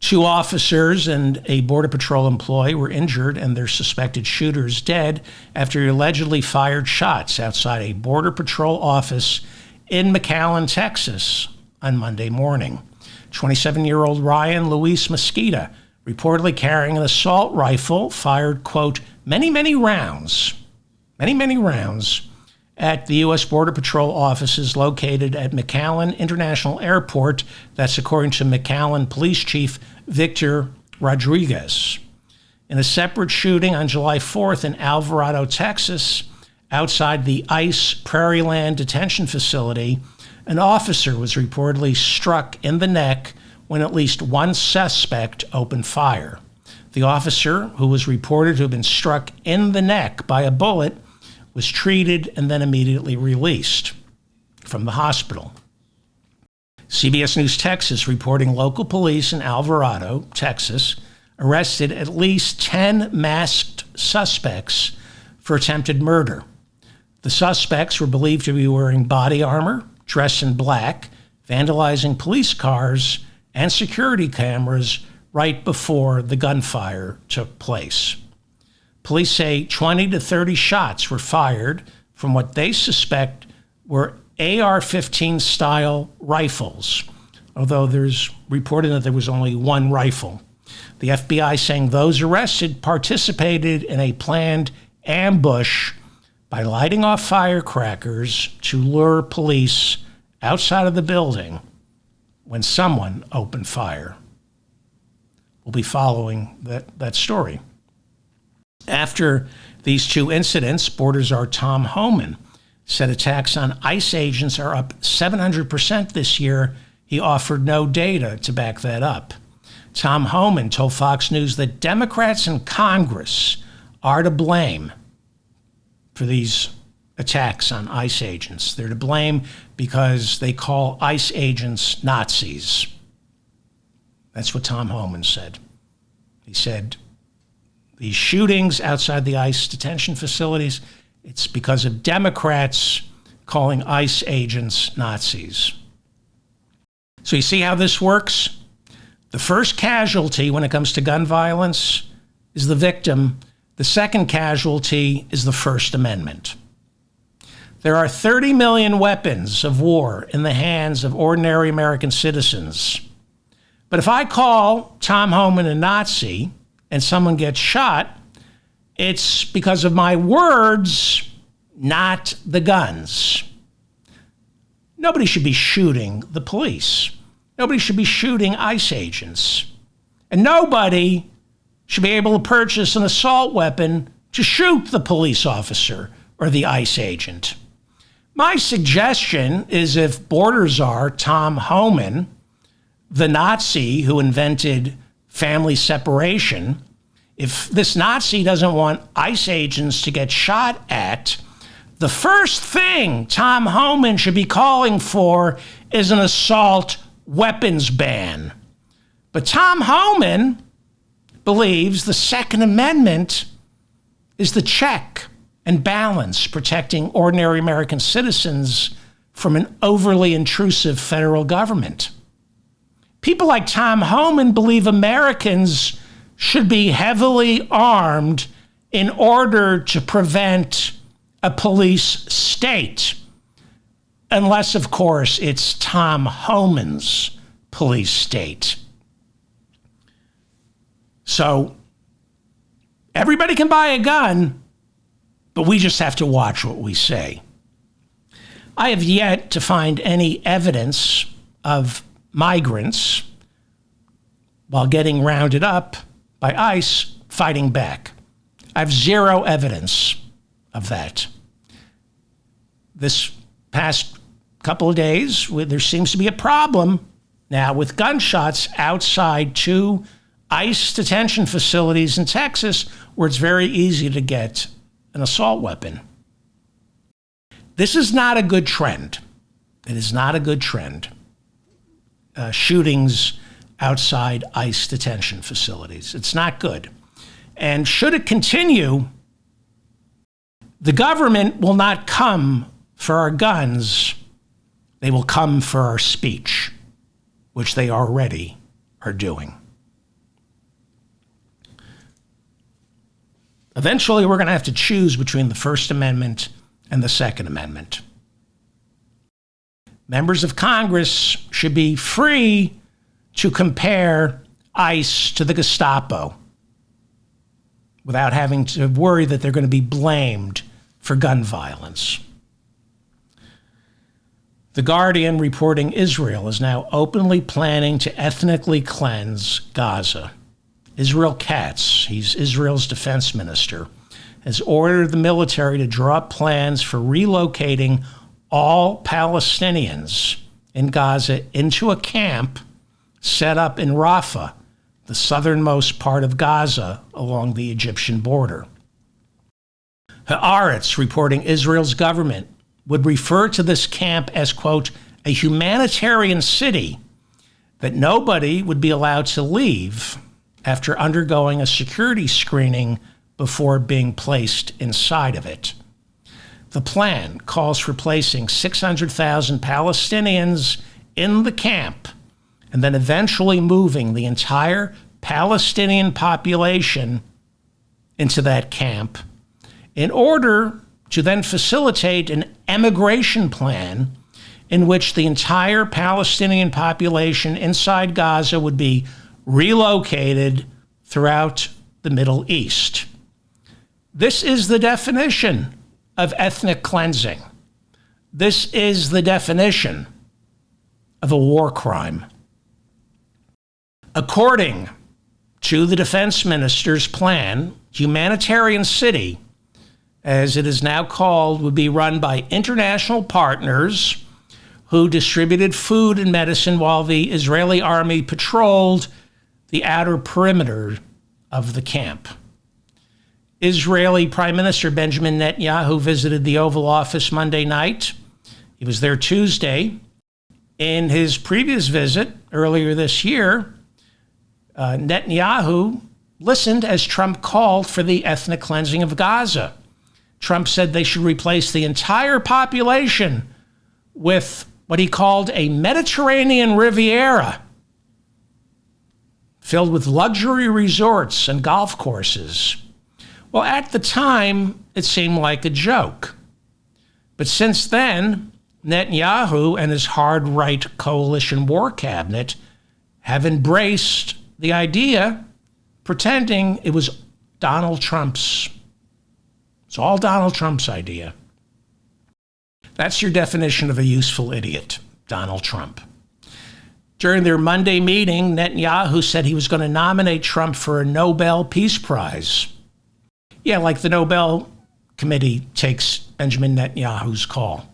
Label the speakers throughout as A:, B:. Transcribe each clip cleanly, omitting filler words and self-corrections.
A: 2 officers and a Border Patrol employee were injured and their suspected shooters dead after he allegedly fired shots outside a Border Patrol office in McAllen, Texas on Monday morning. 27-year-old Ryan Luis Mesquita, reportedly carrying an assault rifle, fired, quote, many rounds at the U.S. Border Patrol offices located at McAllen International Airport. That's according to McAllen Police Chief Victor Rodriguez. In a separate shooting on July 4th in Alvarado, Texas, outside the ICE Prairieland detention facility, an officer was reportedly struck in the neck when at least one suspect opened fire. The officer, who was reported to have been struck in the neck by a bullet, was treated and then immediately released from the hospital. CBS News Texas reporting local police in Alvarado, Texas, arrested at least 10 masked suspects for attempted murder. The suspects were believed to be wearing body armor, dressed in black, vandalizing police cars and security cameras right before the gunfire took place. Police say 20 to 30 shots were fired from what they suspect were AR-15 style rifles, although there's reported that there was only one rifle. The FBI saying those arrested participated in a planned ambush by lighting off firecrackers to lure police outside of the building when someone opened fire. We'll be following that story. After these 2 incidents, Border Czar Tom Homan said attacks on ICE agents are up 700% this year. He offered no data to back that up. Tom Homan told Fox News that Democrats in Congress are to blame for these attacks on ICE agents. They're to blame because they call ICE agents Nazis. That's what Tom Homan said. He said, these shootings outside the ICE detention facilities, it's because of Democrats calling ICE agents Nazis. So you see how this works? The first casualty when it comes to gun violence is the victim. The second casualty is the First Amendment. There are 30 million weapons of war in the hands of ordinary American citizens. But if I call Tom Homan a Nazi and someone gets shot, it's because of my words, not the guns. Nobody should be shooting the police. Nobody should be shooting ICE agents. And nobody should be able to purchase an assault weapon to shoot the police officer or the ICE agent. My suggestion is if Border Czar Tom Homan, the Nazi who invented family separation, if this Nazi doesn't want ICE agents to get shot at, the first thing Tom Homan should be calling for is an assault weapons ban. But Tom Homan believes the Second Amendment is the check and balance protecting ordinary American citizens from an overly intrusive federal government. People like Tom Homan believe Americans should be heavily armed in order to prevent a police state, unless, of course, it's Tom Homan's police state. So everybody can buy a gun, but we just have to watch what we say. I have yet to find any evidence of migrants, while getting rounded up by ICE, fighting back. I have zero evidence of that. This past couple of days, there seems to be a problem now with gunshots outside 2 ICE detention facilities in Texas where it's very easy to get an assault weapon. This is not a good trend. It is not a good trend. Shootings outside ICE detention facilities. It's not good. And should it continue, the government will not come for our guns. They will come for our speech, which they already are doing. Eventually, we're going to have to choose between the First Amendment and the Second Amendment. Members of Congress should be free to compare ICE to the Gestapo without having to worry that they're going to be blamed for gun violence. The Guardian reporting Israel is now openly planning to ethnically cleanse Gaza. Israel Katz, he's Israel's defense minister, has ordered the military to draw up plans for relocating all Palestinians in Gaza into a camp set up in Rafah, the southernmost part of Gaza along the Egyptian border. Haaretz reporting Israel's government would refer to this camp as, quote, a humanitarian city that nobody would be allowed to leave after undergoing a security screening before being placed inside of it. The plan calls for placing 600,000 Palestinians in the camp and then eventually moving the entire Palestinian population into that camp in order to then facilitate an emigration plan in which the entire Palestinian population inside Gaza would be relocated throughout the Middle East. This is the definition of ethnic cleansing. This is the definition of a war crime. According to the defense minister's plan, humanitarian city, as it is now called, would be run by international partners who distributed food and medicine while the Israeli army patrolled the outer perimeter of the camp. Israeli Prime Minister Benjamin Netanyahu visited the Oval Office Monday night. He was there Tuesday. In his previous visit earlier this year, Netanyahu listened as Trump called for the ethnic cleansing of Gaza. Trump said they should replace the entire population with what he called a Mediterranean Riviera filled with luxury resorts and golf courses. Well, at the time, it seemed like a joke. But since then, Netanyahu and his hard-right coalition war cabinet have embraced the idea, pretending it was Donald Trump's. It's all Donald Trump's idea. That's your definition of a useful idiot, Donald Trump. During their Monday meeting, Netanyahu said he was going to nominate Trump for a Nobel Peace Prize. Yeah, like the Nobel Committee takes Benjamin Netanyahu's call.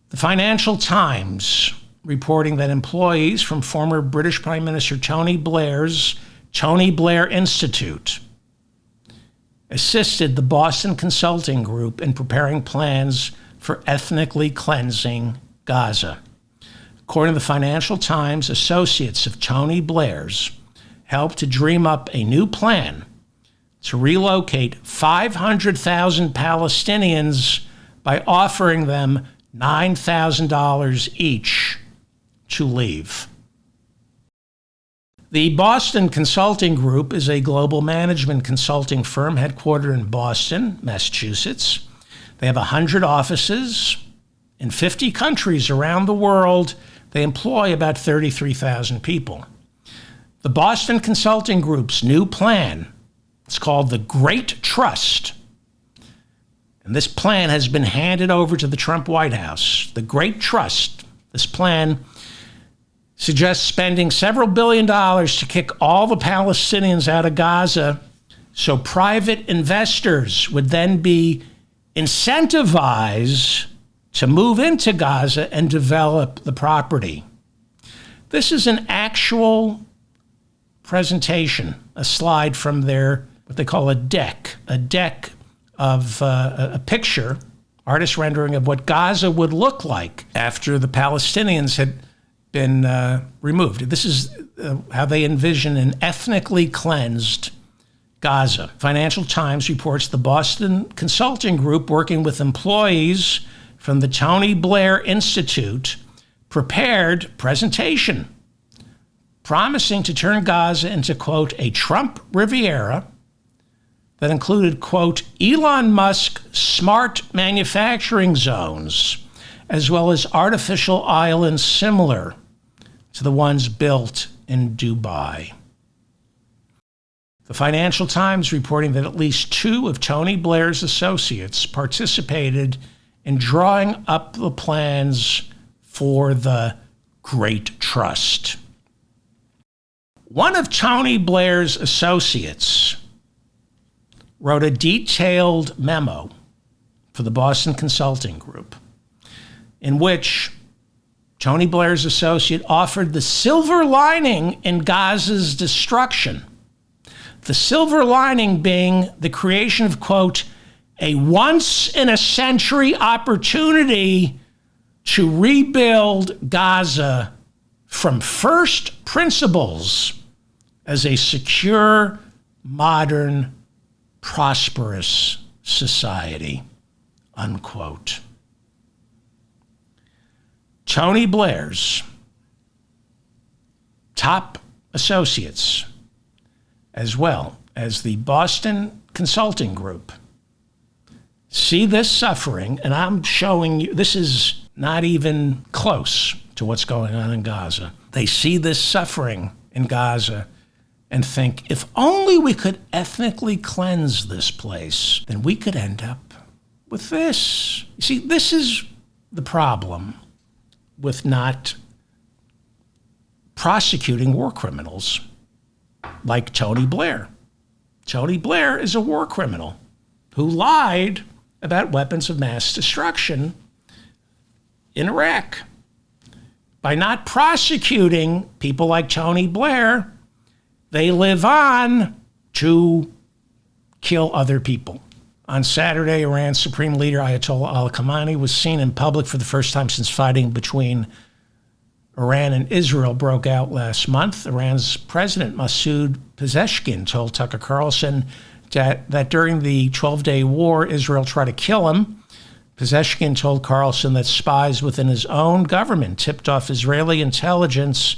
A: The Financial Times reporting that employees from former British Prime Minister Tony Blair's Tony Blair Institute assisted the Boston Consulting Group in preparing plans for ethnically cleansing Gaza. According to the Financial Times, associates of Tony Blair's helped to dream up a new plan to relocate 500,000 Palestinians by offering them $9,000 each to leave. The Boston Consulting Group is a global management consulting firm headquartered in Boston, Massachusetts. They have 100 offices in 50 countries around the world. They employ about 33,000 people. The Boston Consulting Group's new plan is called the Great Trust. And this plan has been handed over to the Trump White House. The Great Trust, this plan suggests spending several $1 billion to kick all the Palestinians out of Gaza so private investors would then be incentivized to move into Gaza and develop the property. This is an actual presentation, a slide from their, what they call a deck of a picture, artist rendering of what Gaza would look like after the Palestinians had been removed. This is how they envision an ethnically cleansed Gaza. Financial Times reports the Boston Consulting Group, working with employees from the Tony Blair Institute, prepared presentation promising to turn Gaza into, quote, a Trump Riviera that included, quote, Elon Musk smart manufacturing zones, as well as artificial islands similar to the ones built in Dubai. The Financial Times reporting that at least 2 of Tony Blair's associates participated in drawing up the plans for the Great Trust. One of Tony Blair's associates wrote a detailed memo for the Boston Consulting Group in which Tony Blair's associate offered the silver lining in Gaza's destruction. The silver lining being the creation of, quote, a once-in-a-century opportunity to rebuild Gaza from first principles as a secure, modern, prosperous society, unquote. Tony Blair's top associates, as well as the Boston Consulting Group, see this suffering, and I'm showing you, this is not even close to what's going on in Gaza. They see this suffering in Gaza and think, if only we could ethnically cleanse this place, then we could end up with this. You see, this is the problem with not prosecuting war criminals like Tony Blair. Tony Blair is a war criminal who lied about weapons of mass destruction in Iraq. By not prosecuting people like Tony Blair, they live on to kill other people. On Saturday, Iran's Supreme Leader Ayatollah Ali Khamenei was seen in public for the first time since fighting between Iran and Israel broke out last month. Iran's President Masoud Pezeshkian told Tucker Carlson that during the 12-day war, Israel tried to kill him. Pezeshkian told Carlson that spies within his own government tipped off Israeli intelligence.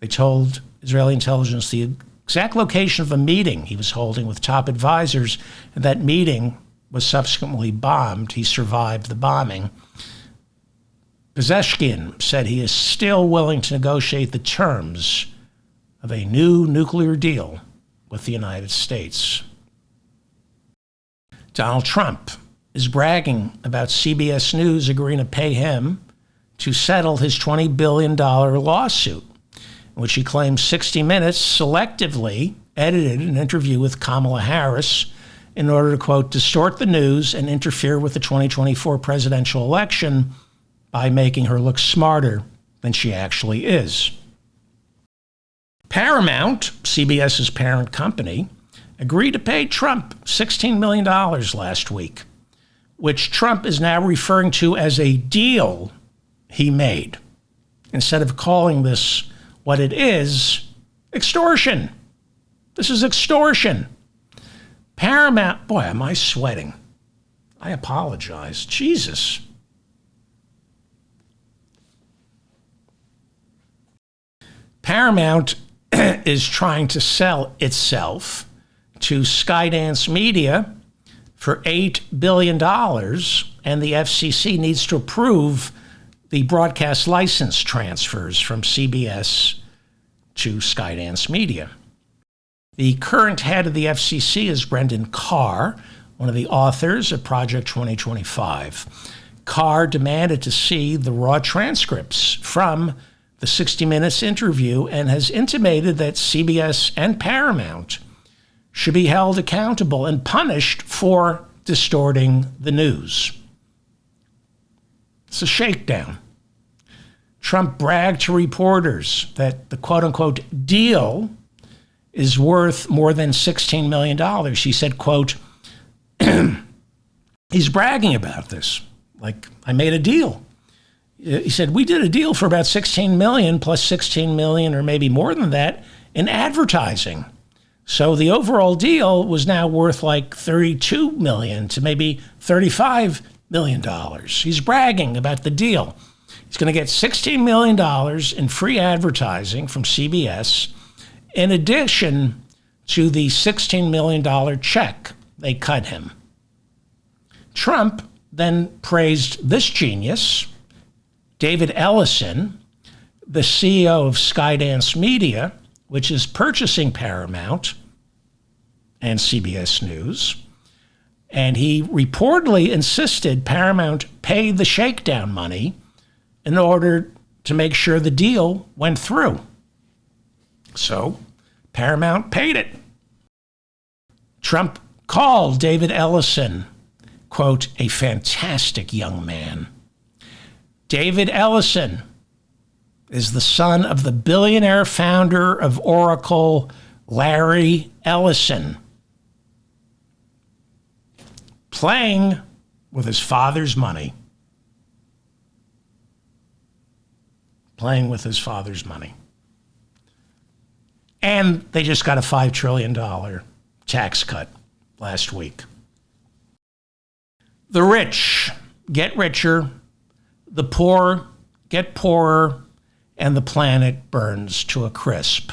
A: They told Israeli intelligence the exact location of a meeting he was holding with top advisors, and that meeting was subsequently bombed. He survived the bombing. Pezeshkian said he is still willing to negotiate the terms of a new nuclear deal with the United States. Donald Trump is bragging about CBS News agreeing to pay him to settle his $20 billion lawsuit, in which he claims 60 Minutes selectively edited an interview with Kamala Harris in order to, quote, distort the news and interfere with the 2024 presidential election by making her look smarter than she actually is. Paramount, CBS's parent company, agreed to pay Trump $16 million last week, which Trump is now referring to as a deal he made, instead of calling this what it is, extortion. This is extortion. Paramount, boy, am I sweating. I apologize. Jesus. Paramount is trying to sell itself to Skydance Media for $8 billion, and the FCC needs to approve the broadcast license transfers from CBS to Skydance Media. The current head of the FCC is Brendan Carr, one of the authors of Project 2025. Carr demanded to see the raw transcripts from the 60 Minutes interview and has intimated that CBS and Paramount should be held accountable and punished for distorting the news. It's a shakedown. Trump bragged to reporters that the quote-unquote deal is worth more than $16 million. He said, quote, he's bragging about this, like, I made a deal. He said, we did a deal for about $16 million plus $16 million or maybe more than that in advertising. So the overall deal was now worth like $32 million to maybe $35 million. He's bragging about the deal. He's going to get $16 million in free advertising from CBS, in addition to the $16 million check they cut him. Trump then praised this genius, David Ellison, the CEO of Skydance Media, which is purchasing Paramount and CBS News. And he reportedly insisted Paramount pay the shakedown money in order to make sure the deal went through. So Paramount paid it. Trump called David Ellison, quote, a fantastic young man. David Ellison is the son of the billionaire founder of Oracle, Larry Ellison, playing with his father's money. Playing with his father's money. And they just got a $5 trillion tax cut last week. The rich get richer, the poor get poorer, and the planet burns to a crisp.